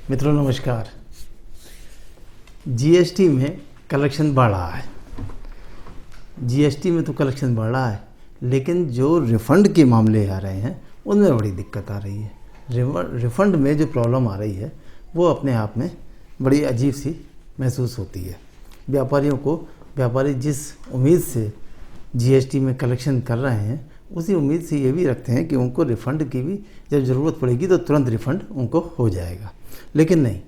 मित्रों नमस्कार। जीएसटी में कलेक्शन बढ़ रहा है। जीएसटी में तो कलेक्शन बढ़ रहा है, लेकिन जो रिफ़ंड के मामले आ रहे हैं उनमें बड़ी दिक्कत आ रही है। रिफ़ंड में जो प्रॉब्लम आ रही है वो अपने आप में बड़ी अजीब सी महसूस होती है। व्यापारी जिस उम्मीद से जीएसटी में कलेक्शन कर रहे हैं उसी उम्मीद से ये भी रखते हैं कि उनको रिफ़ंड की भी जब ज़रूरत पड़ेगी तो तुरंत रिफ़ंड उनको हो जाएगा, लेकिन नहीं,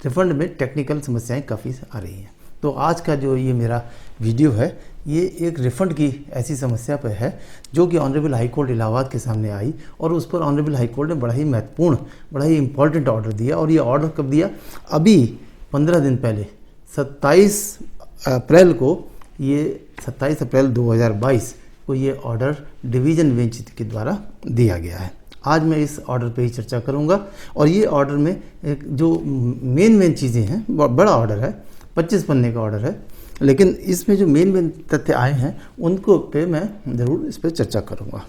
रिफ़ंड में टेक्निकल समस्याएं काफ़ी आ रही हैं। तो आज का जो ये मेरा वीडियो है ये एक रिफ़ंड की ऐसी समस्या पर है जो कि ऑनरेबल हाई कोर्ट इलाहाबाद के सामने आई और उस पर ऑनरेबल हाई कोर्ट ने बड़ा ही महत्वपूर्ण, बड़ा ही इम्पॉर्टेंट ऑर्डर दिया। और ये ऑर्डर कब दिया? अभी 15 दिन पहले 27 अप्रैल 2022 को ये ऑर्डर डिवीज़न बेंच के द्वारा दिया गया है। आज मैं इस ऑर्डर पे ही चर्चा करूंगा और ये ऑर्डर में जो मेन चीज़ें हैं, बड़ा ऑर्डर है, 25 पन्ने का ऑर्डर है, लेकिन इसमें जो मेन तथ्य आए हैं उनको पे मैं ज़रूर इस पर चर्चा करूंगा।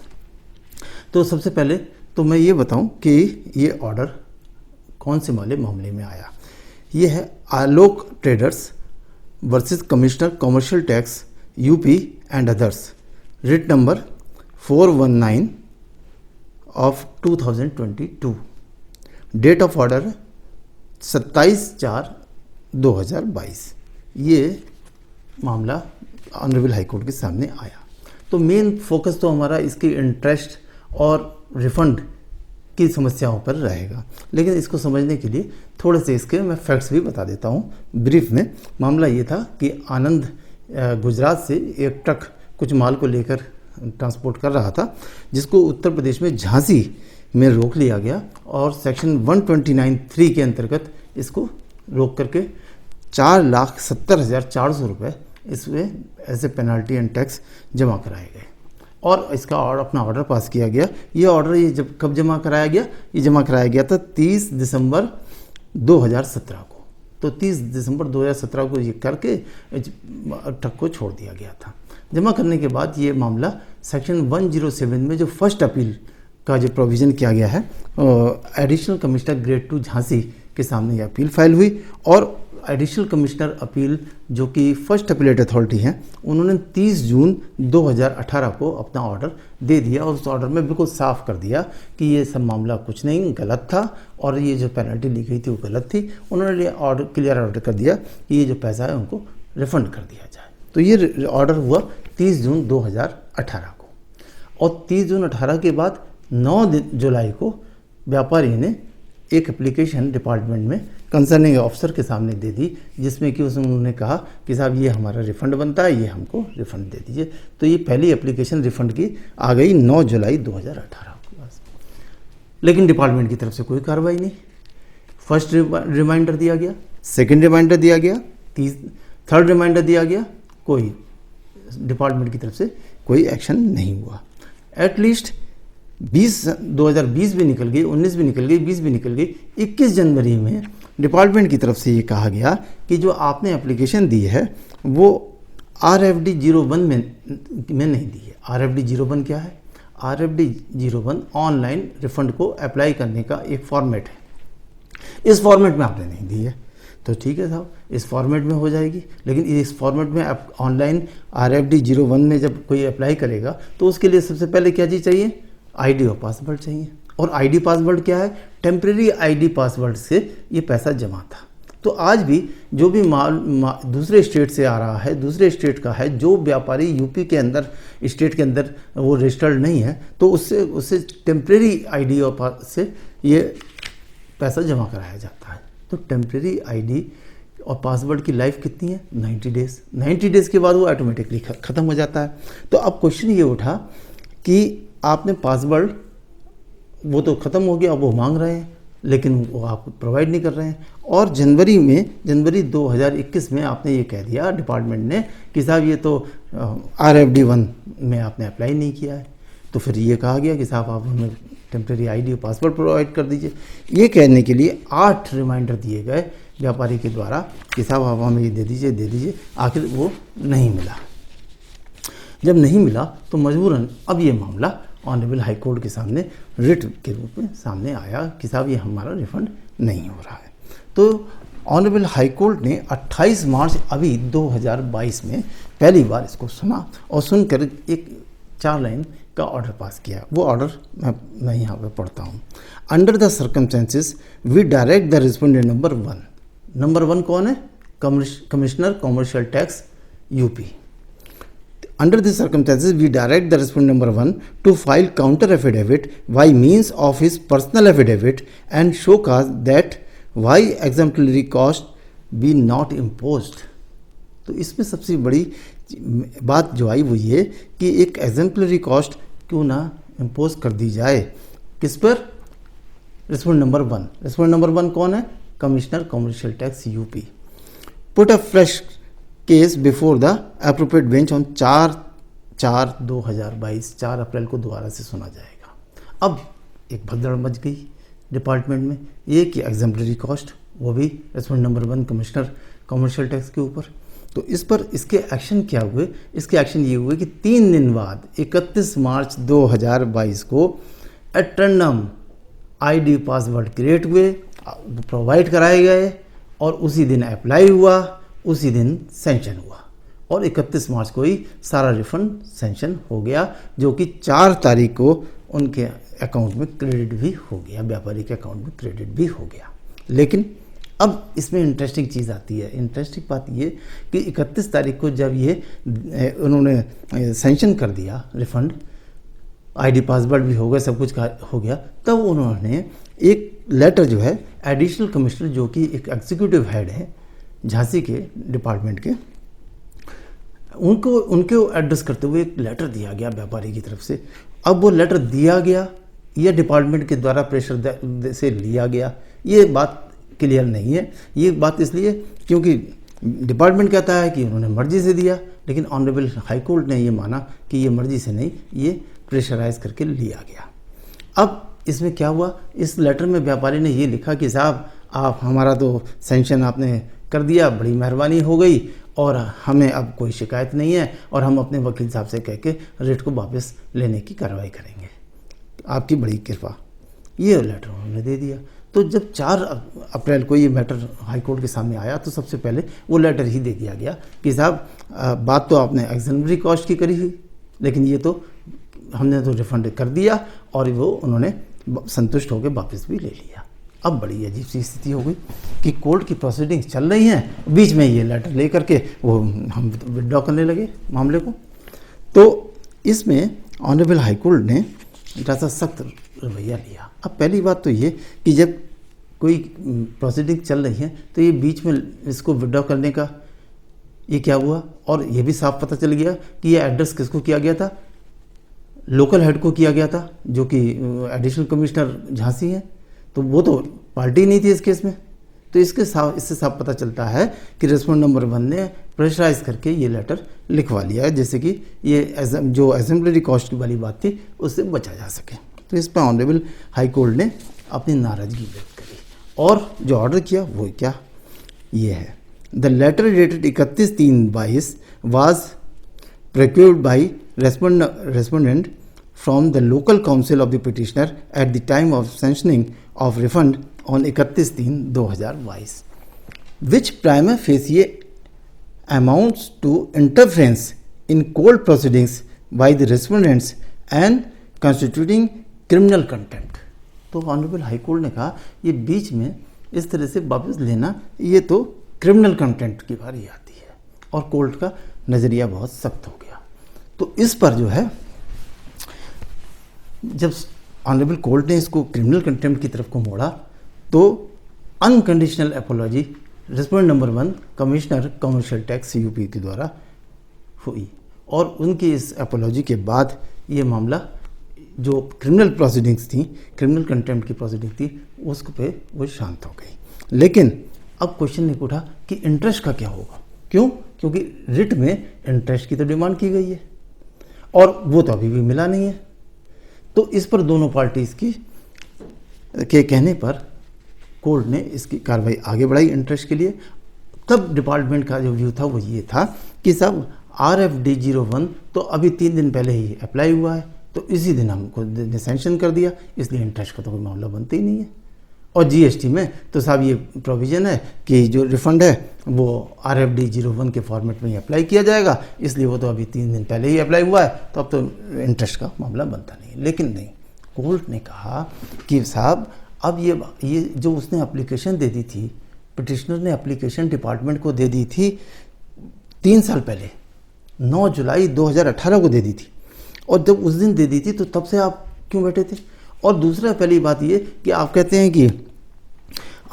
तो सबसे पहले तो मैं ये बताऊं कि ये ऑर्डर कौन से मामले में आया। ये है Alok traders versus commissioner commercial tax UP and others, writ number 419 of 2022। Date of order 27/4/2022। ये मामला ऑनरेबल हाई कोर्ट के सामने आया। तो मेन फोकस तो हमारा इसकी इंटरेस्ट और रिफ़ंड की समस्याओं पर रहेगा, लेकिन इसको समझने के लिए थोड़े से इसके मैं फैक्ट्स भी बता देता हूँ ब्रीफ में। मामला ये था कि आनंद गुजरात से एक ट्रक कुछ माल को लेकर ट्रांसपोर्ट कर रहा था, जिसको उत्तर प्रदेश में झांसी में रोक लिया गया और सेक्शन 129(3) के अंतर्गत इसको रोक करके 4,70,400 रुपये इसमें ऐसे पेनल्टी एंड टैक्स जमा कराए गए और इसका अपना ऑर्डर पास किया गया। ये ऑर्डर जब कब जमा कराया गया? ये जमा कराया गया था 30 दिसंबर 2017 को। तो 30 दिसंबर 2017 को ये करके ट्रक को छोड़ दिया गया था। जमा करने के बाद ये मामला सेक्शन 107 में जो फर्स्ट अपील का जो प्रोविज़न किया गया है, एडिशनल कमिश्नर ग्रेड 2 झांसी के सामने ये अपील फाइल हुई और एडिशनल कमिश्नर अपील जो कि फर्स्ट अपीलेट अथॉरिटी हैं, उन्होंने 30 जून 2018 को अपना ऑर्डर दे दिया और उस ऑर्डर में बिल्कुल साफ कर दिया कि ये सब मामला कुछ नहीं, गलत था और ये जो पेनल्टी ली गई थी वो गलत थी। उन्होंने ऑर्डर क्लियर ऑर्डर कर दिया कि ये जो पैसा है उनको रिफ़ंड कर दिया जाए। तो ये ऑर्डर हुआ 30 जून 2018 को और 30 जून 18 के बाद 9 जुलाई को व्यापारी ने एक एप्लीकेशन डिपार्टमेंट में कंसर्निंग ऑफिसर के सामने दे दी, जिसमें कि उन्होंने कहा कि साहब ये हमारा रिफ़ंड बनता है, ये हमको रिफ़ंड दे दीजिए। तो ये पहली एप्लीकेशन रिफ़ंड की आ गई 9 जुलाई 2018 को बस, लेकिन डिपार्टमेंट की तरफ से कोई कार्रवाई नहीं। फर्स्ट रिमाइंडर दिया गया, सेकेंड रिमाइंडर दिया गया, थर्ड रिमाइंडर दिया गया, कोई डिपार्टमेंट की तरफ से कोई एक्शन नहीं हुआ। एटलीस्ट 2020 भी निकल गई, 19 भी निकल गई, 20 भी निकल गई। 21 जनवरी में डिपार्टमेंट की तरफ से ये कहा गया कि जो आपने एप्लीकेशन दी है वो RFD 01 में नहीं दी है। RFD 01 क्या है? RFD 01 ऑनलाइन रिफ़ंड को अप्लाई करने का एक फॉर्मेट है। इस फॉर्मेट में आपने नहीं दी है तो ठीक है साहब, इस फॉर्मेट में हो जाएगी, लेकिन इस फॉर्मेट में आप ऑनलाइन RFD 01 में जब कोई अप्लाई करेगा तो उसके लिए सबसे पहले क्या चीज़ चाहिए? आईडी और पासवर्ड चाहिए। और आईडी पासवर्ड क्या है? टेम्प्रेरी आईडी पासवर्ड से ये पैसा जमा था। तो आज भी जो भी माल दूसरे स्टेट से आ रहा है, दूसरे स्टेट का है, जो व्यापारी यूपी के अंदर, स्टेट के अंदर वो रजिस्टर्ड नहीं है, तो उससे टेम्प्रेरी आईडी और से ये पैसा जमा कराया जाता है। तो टेम्प्रेरी आईडी और पासवर्ड की लाइफ कितनी है? 90 डेज़। 90 डेज़ के बाद वो ऑटोमेटिकली ख़त्म हो जाता है। तो अब क्वेश्चन ये उठा कि आपने पासवर्ड, वो तो ख़त्म हो गया, अब वो मांग रहे हैं लेकिन वो आप प्रोवाइड नहीं कर रहे हैं। और जनवरी 2021 में आपने ये कह दिया डिपार्टमेंट ने कि साहब ये तो RFD 1 में आपने अप्लाई नहीं किया है। तो फिर ये कहा गया कि साहब आप हमें टेम्प्रेरी आईडी और पासवर्ड प्रोवाइड कर दीजिए। ये कहने के लिए 8 रिमाइंडर दिए गए व्यापारी के द्वारा कि साहब आप हमें ये दे दीजिए। आखिर वो नहीं मिला। जब नहीं मिला तो मजबूरन अब ये मामला ऑनरेबल हाई कोर्ट के सामने रिट के रूप में सामने आया कि साहब ये हमारा रिफ़ंड नहीं हो रहा है। तो ऑनरेबल हाई कोर्ट ने 28 मार्च अभी 2022 में पहली बार इसको सुना और सुनकर एक 4 लाइन का ऑर्डर पास किया। वो ऑर्डर मैं यहाँ पे पढ़ता हूँ। Under the circumstances we direct the respondent number one कौन है? Commissioner commercial tax UP. Under these circumstances, we direct the respondent number 1 to file counter affidavit by means of his personal affidavit and show cause that why exemplary cost be not imposed। तो इसमें सबसे बड़ी बात जो आई वो ये कि एक एग्जेम्पलरी कॉस्ट क्यों ना इम्पोज कर दी जाए। किस पर? Respondent number 1। रिस्पोंडेंट नंबर 1 कौन है? Commissioner commercial tax UP. Put a fresh case before the appropriate bench on 4/4/2022, 4 अप्रैल को दोबारा से सुना जाएगा। अब एक भगदड़ मच गई डिपार्टमेंट में, ये कि एग्जेम्पलरी कॉस्ट, वो भी respondent number 1 commissioner commercial tax के ऊपर। तो इस पर इसके एक्शन क्या हुए? इसके एक्शन ये हुए कि 3 दिन बाद 31 मार्च 2022 को एटर्नम ID पासवर्ड क्रिएट हुए, प्रोवाइड कराए गए और उसी दिन अप्लाई हुआ, उसी दिन सेंशन हुआ और 31 मार्च को ही सारा रिफंड सेंशन हो गया, जो कि 4 तारीख को उनके अकाउंट में क्रेडिट भी हो गया, व्यापारी के अकाउंट में क्रेडिट भी हो गया। लेकिन अब इसमें इंटरेस्टिंग चीज़ आती है। इंटरेस्टिंग बात ये कि 31 तारीख को जब ये उन्होंने सेंशन कर दिया, रिफंड ID पासवर्ड भी हो गया, सब कुछ हो गया, तब उन्होंने एक लेटर जो है एडिशनल कमिश्नर, जो कि एक एग्जीक्यूटिव हेड है झांसी के डिपार्टमेंट के, उनको एड्रेस करते हुए एक लेटर दिया गया व्यापारी की तरफ से। अब वो लेटर दिया गया या डिपार्टमेंट के द्वारा प्रेशर से लिया गया, ये बात क्लियर नहीं है। ये बात इसलिए क्योंकि डिपार्टमेंट कहता है कि उन्होंने मर्जी से दिया, लेकिन ऑनरेबल हाई कोर्ट ने ये माना कि ये मर्जी से नहीं, ये प्रेशराइज करके लिया गया। अब इसमें क्या हुआ? इस लेटर में व्यापारी ने ये लिखा कि साहब आप हमारा तो सेंशन आपने कर दिया, बड़ी मेहरबानी हो गई और हमें अब कोई शिकायत नहीं है और हम अपने वकील साहब से कह के रेट को वापस लेने की कार्रवाई करेंगे, आपकी बड़ी कृपा। ये लेटर उन्होंने दे दिया। तो जब 4 अप्रैल को ये मैटर हाई कोर्ट के सामने आया तो सबसे पहले वो लेटर ही दे दिया गया कि साहब बात तो आपने एक्सेम्पलरी कॉस्ट की करी हुई, लेकिन ये तो हमने तो रिफंड कर दिया और वो उन्होंने संतुष्ट होकर वापस भी ले लिया। अब बड़ी अजीब सी स्थिति हो गई कि कोर्ट की प्रोसीडिंग्स चल रही हैं, बीच में ये लेटर ले करके वो हम विड्रॉ करने लगे मामले को। तो इसमें ऑनरेबल हाई कोर्ट ने थोड़ा सा सख्त रवैया लिया। अब पहली बात तो ये कि जब कोई प्रोसीडिंग चल रही है तो ये बीच में इसको विड्रॉ करने का ये क्या हुआ? और ये भी साफ पता चल गया कि ये एड्रेस किसको किया गया था? लोकल हेड को किया गया था, जो कि एडिशनल कमिश्नर झांसी हैं। तो वो तो पार्टी नहीं थी इस केस में। तो इससे साफ पता चलता है कि रेस्पोंडेंट नंबर 1 ने प्रेशराइज करके ये लेटर लिखवा लिया है, जैसे कि ये जो असेंबली कॉस्ट वाली बात थी उससे बचा जा सके। तो इस पर ऑनरेबल हाई कोर्ट ने अपनी नाराज़गी व्यक्त करी और जो ऑर्डर किया वो क्या ये है। The letter dated 31/3/22 was procured by respondent from the local council of the petitioner at the time of sanctioning of refund on 31/3/2022, which prima facie amounts to interference in court proceedings by the respondents and constituting criminal contempt। तो honourable high court ने कहा ये बीच में इस तरह से वापस लेना ये तो क्रिमिनल कंटेम्प्ट की बारी आती है और कोर्ट का नज़रिया बहुत सख्त हो गया। तो इस पर जो है जब ऑनरेबल कोर्ट ने इसको क्रिमिनल कंटेम्प्ट की तरफ को मोड़ा तो unconditional apology respondent number 1 commissioner commercial tax UP के द्वारा हुई और उनकी इस अपोलॉजी के बाद ये मामला जो क्रिमिनल प्रोसीडिंग्स थी, क्रिमिनल कंटेम्प्ट की प्रोसीडिंग थी, उसको पे वो शांत हो गई। लेकिन अब क्वेश्चन नहीं उठा कि इंटरेस्ट का क्या होगा। क्यों? क्योंकि रिट में इंटरेस्ट की तो डिमांड की गई है और वो तो अभी भी मिला नहीं है। तो इस पर दोनों पार्टीज के कहने पर कोर्ट ने इसकी कार्रवाई आगे बढ़ाई इंटरेस्ट के लिए। तब डिपार्टमेंट का जो व्यू था वो ये था कि साहब RFD 01 तो अभी 3 दिन पहले ही अप्लाई हुआ है, तो इसी दिन हमको सैंक्शन कर दिया, इसलिए इंटरेस्ट का तो कोई मामला बनता ही नहीं है। और जीएसटी में तो साहब ये प्रोविज़न है कि जो रिफ़ंड है वो RFD 01 के फॉर्मेट में ही अप्लाई किया जाएगा, इसलिए वो तो अभी 3 दिन पहले ही अप्लाई हुआ है, तो अब तो इंटरेस्ट का मामला बनता नहीं। लेकिन नहीं, कोर्ट ने कहा कि साहब अब ये जो उसने एप्लीकेशन दे दी थी, पिटिशनर ने एप्लीकेशन डिपार्टमेंट को दे दी थी 3 साल पहले, 9 जुलाई 2018 को दे दी थी, और जब उस दिन दे दी थी तो तब से आप क्यों बैठे थे? और दूसरा पहली बात ये कि आप कहते हैं कि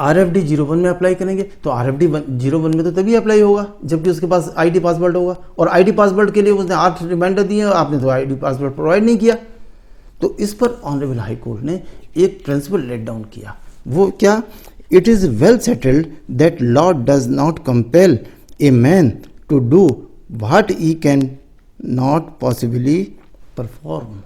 RFD 01 में अप्लाई करेंगे, तो RFD 01 में तो तभी अप्लाई होगा जबकि उसके पास ID पासवर्ड होगा, और ID पासवर्ड के लिए उसने 8 रिमाइंडर दिए और आपने तो ID पासवर्ड प्रोवाइड नहीं किया। तो इस पर ऑनरेबल हाई कोर्ट ने एक प्रिंसिपल लेट डाउन किया। वो क्या? It is well settled that law does not compel a man to do what he can not possibly perform.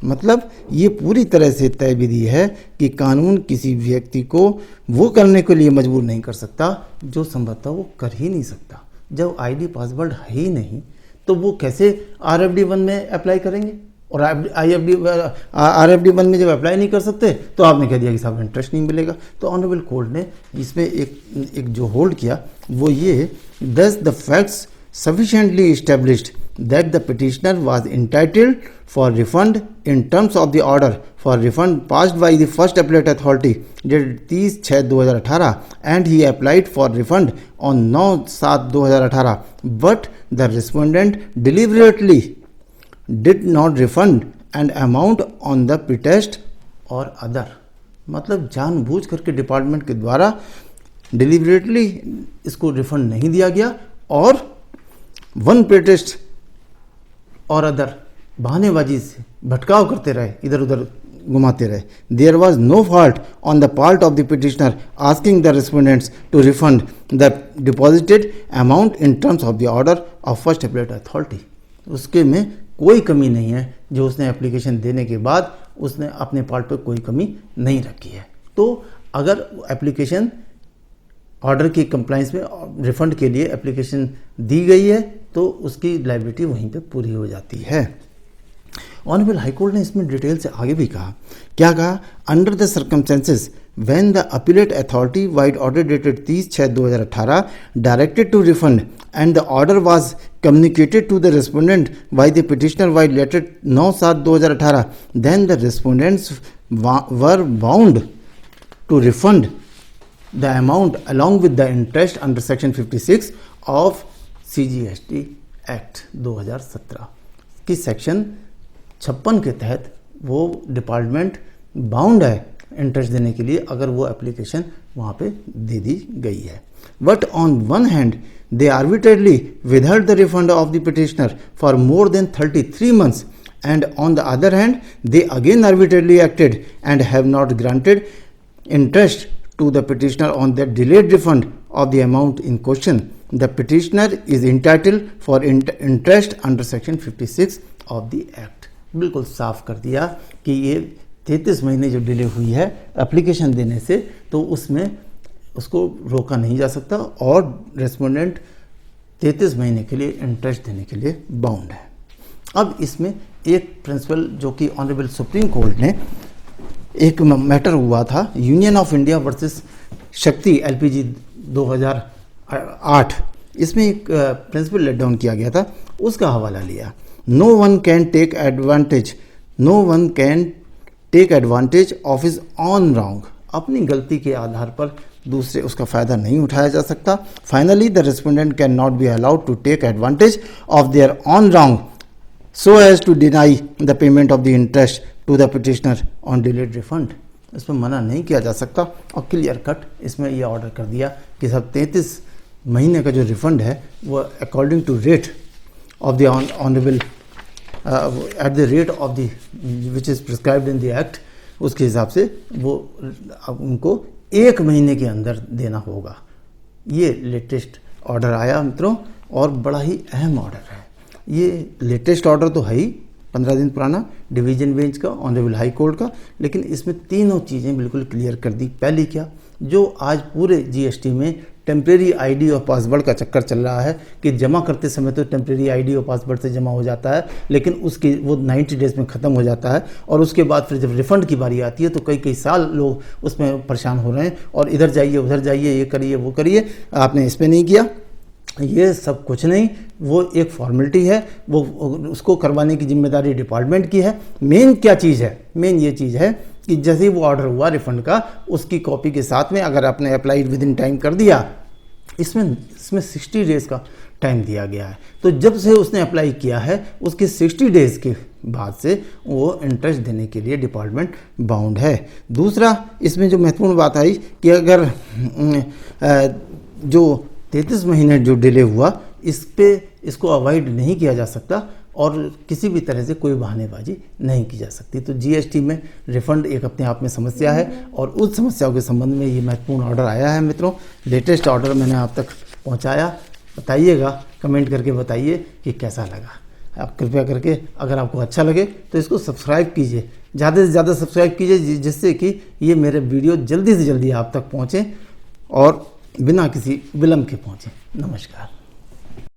मतलब ये पूरी तरह से तय विधि है कि कानून किसी व्यक्ति को वो करने के लिए मजबूर नहीं कर सकता जो संभवतः वो कर ही नहीं सकता। जब ID पासवर्ड है ही नहीं तो वो कैसे RFD 1 में अप्लाई करेंगे? और RFD 1 में जब अप्लाई नहीं कर सकते तो आपने कह दिया कि साहब इंटरेस्ट नहीं मिलेगा। तो ऑनरेबल कोर्ट ने इसमें एक जो होल्ड किया वो ये, दस the facts sufficiently established that the petitioner was entitled for refund in terms of the order for refund passed by the first appellate authority dated 30/6/2018 and he applied for refund on 9/7/2018, but the respondent deliberately did not refund an amount on the pretext or other। मतलब जानबूझ करके department के द्वारा deliberately इसको refund नहीं दिया गया और वन प्रेटेस्ट और अदर बहानेबाजी से भटकाव करते रहे, इधर उधर घुमाते रहे। There was no fault on the part of the petitioner asking the respondents to refund the deposited amount in terms of the order of first appellate authority. उसके में कोई कमी नहीं है, जो उसने एप्लीकेशन देने के बाद उसने अपने पार्ट पर कोई कमी नहीं रखी है। तो अगर एप्लीकेशन ऑर्डर की कंप्लाइंस में रिफंड के लिए एप्लीकेशन दी गई है तो उसकी लायबिलिटी वहीं पे पूरी हो जाती है। ऑनरेबल हाई कोर्ट ने इसमें डिटेल से आगे भी कहा, क्या कहा? Under the circumstances when the appellate authority vide order dated 30/6/2018 directed to refund and the order was communicated to the respondent by the petitioner vide letter 9/7/2018, then the respondents were bound to refund the amount along with the interest under section 56 of CGST Act 2017 की section 56 के तहत वो department bound है interest देने के लिए अगर वो एप्लीकेशन वहाँ पे दे दी गई है। But on one hand they arbitrarily withheld the refund of the petitioner for more than 33 months, and on the other hand they again arbitrarily acted and have not granted interest to the petitioner on the delayed refund of the amount in question. The petitioner is entitled for interest under section 56 of the act। बिल्कुल साफ कर दिया कि ये 33 महीने जो delay हुई है एप्लीकेशन देने से, तो उसमें उसको रोका नहीं जा सकता और रेस्पोंडेंट 33 महीने के लिए इंटरेस्ट देने के लिए बाउंड है। अब इसमें एक प्रिंसिपल जो कि ऑनरेबल सुप्रीम कोर्ट ने एक मैटर हुआ था, यूनियन ऑफ इंडिया वर्सेस शक्ति LPG 2008, इसमें एक प्रिंसिपल लेट डाउन किया गया था, उसका हवाला लिया। No one can take advantage of his own wrong. अपनी गलती के आधार पर दूसरे उसका फ़ायदा नहीं उठाया जा सकता। Finally the respondent can not be allowed to take advantage of their own wrong so as to deny the payment of the interest to the petitioner on delayed refund. इसमें मना नहीं किया जा सकता और क्लियर कट इसमें यह order कर दिया कि सब 33 महीने का जो रिफंड है वो according to rate of the honourable at the rate of the which is prescribed in the act, उसके हिसाब से वो उनको 1 महीने के अंदर देना होगा। ये लेटेस्ट ऑर्डर आया मित्रों और बड़ा ही अहम ऑर्डर है। ये लेटेस्ट ऑर्डर तो है ही 15 दिन पुराना डिवीजन बेंच का ऑनरेबल हाई कोर्ट का, लेकिन इसमें तीनों चीज़ें बिल्कुल क्लियर कर दी। पहली क्या? जो आज पूरे जीएसटी में टेम्परेरी आईडी और पासवर्ड का चक्कर चल रहा है कि जमा करते समय तो टेम्परेरी आईडी और पासवर्ड से जमा हो जाता है, लेकिन उसकी वो 90 डेज़ में ख़त्म हो जाता है और उसके बाद फिर जब रिफ़ंड की बारी आती है तो कई कई साल लोग उसमें परेशान हो रहे हैं और इधर जाइए उधर जाइए, ये करिए वो करिए, आपने इस पर नहीं किया। ये सब कुछ नहीं, वो एक फॉर्मेलिटी है, वो उसको करवाने की जिम्मेदारी डिपार्टमेंट की है। मेन क्या चीज़ है, मेन ये चीज़ है कि जैसे ही वो ऑर्डर हुआ रिफ़ंड का, उसकी कॉपी के साथ में अगर आपने अप्लाइड विद इन टाइम कर दिया, इसमें 60 डेज़ का टाइम दिया गया है। तो जब से उसने अप्लाई किया है उसके 60 डेज़ के बाद से वो इंटरेस्ट देने के लिए डिपार्टमेंट बाउंड है। दूसरा इसमें जो महत्वपूर्ण बात आई कि अगर जो 33 महीने जो डिले हुआ, इसको अवॉइड नहीं किया जा सकता और किसी भी तरह से कोई बहानेबाजी नहीं की जा सकती। तो जीएसटी में रिफ़ंड एक अपने आप में समस्या है और उस समस्याओं के संबंध में ये महत्वपूर्ण ऑर्डर आया है मित्रों। लेटेस्ट ऑर्डर मैंने आप तक पहुंचाया। बताइएगा, कमेंट करके बताइए कि कैसा लगा। आप कृपया करके अगर आपको अच्छा लगे तो इसको सब्सक्राइब कीजिए, ज़्यादा से ज़्यादा सब्सक्राइब कीजिए, जिससे कि ये मेरे वीडियो जल्दी से जल्दी आप तक पहुँचें और बिना किसी विलम्ब के पहुँचें। नमस्कार।